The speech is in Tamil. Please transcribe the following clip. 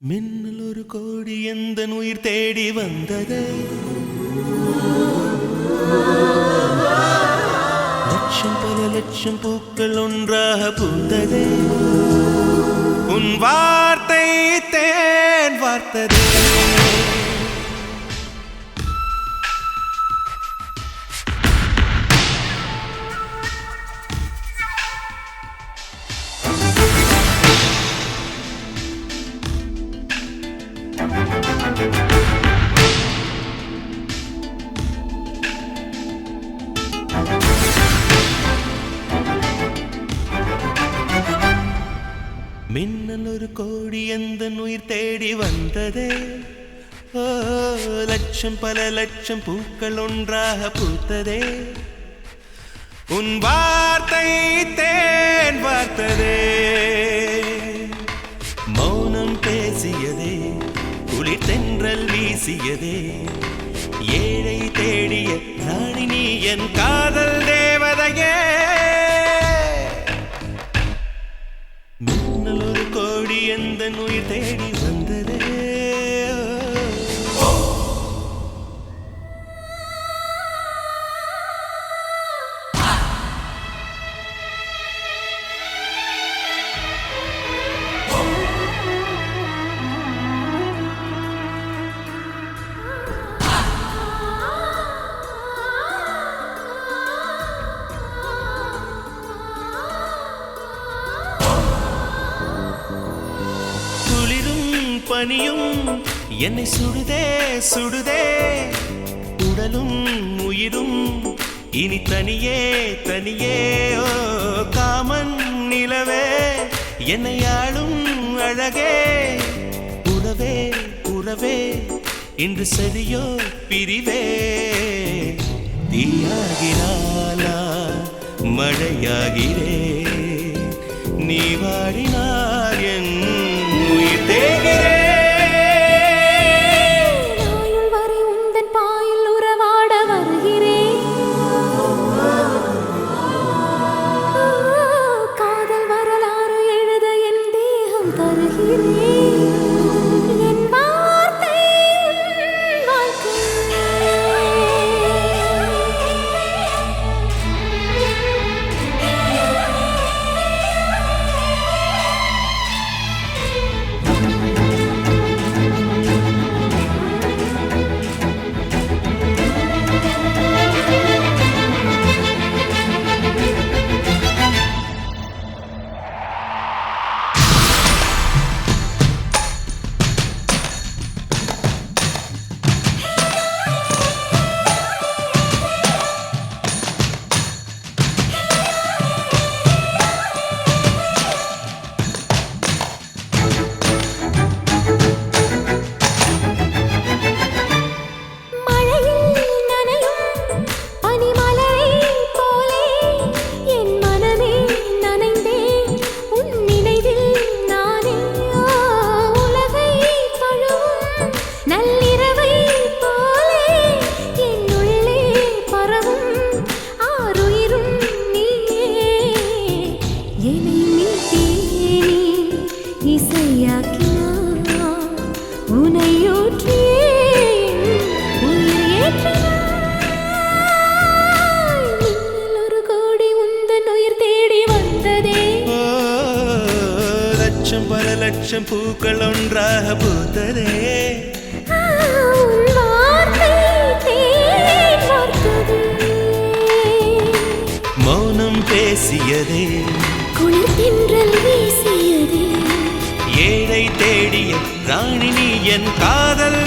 மின்னல் ஒரு கோடி எந்தன் உயிர் தேடி வந்தது. லட்சம் பல லட்சம் பூக்கள் ஒன்றாக பூத்தது. உன் வார்த்தை தேன் வார்த்தது. மின்னல் ஒரு கோடி எந்தன் உயிர் தேடி வந்ததே. ஓ, லட்சம் பல லட்சம் பூக்கள் ஒன்றாக பூத்ததே. உன் வார்த்தை தேன் வார்த்ததே. மௌனம் பேசியதே, குளிர் தென்றல் வீசியதே. ஏழை தேடிய ராணி நீ என் காதல் தேவதையே. மின்னல் ஒரு கோடி எந்தன் உயிர் தேடி வந்ததே. பனியும் என்னை சுடுதே சுடுதே. உடலும் உயிரும் இனி தனியே தனியே. ஓ காமன் நிலவே, என்னை ஆளும் அழகே. உறவே உறவே, இன்று சரியோ பிரிவே. தீயாகினாலா மழையாகிறே. நீ வாடினார் என் உயிர் தேகிறே. பல லட்சம் பூக்கள் ஒன்றாக பூத்ததே. மௌனம் பேசியதே, குளிர் தென்றல் வீசியதே. ஏழை தேடிய ராணி நீ என் காதல்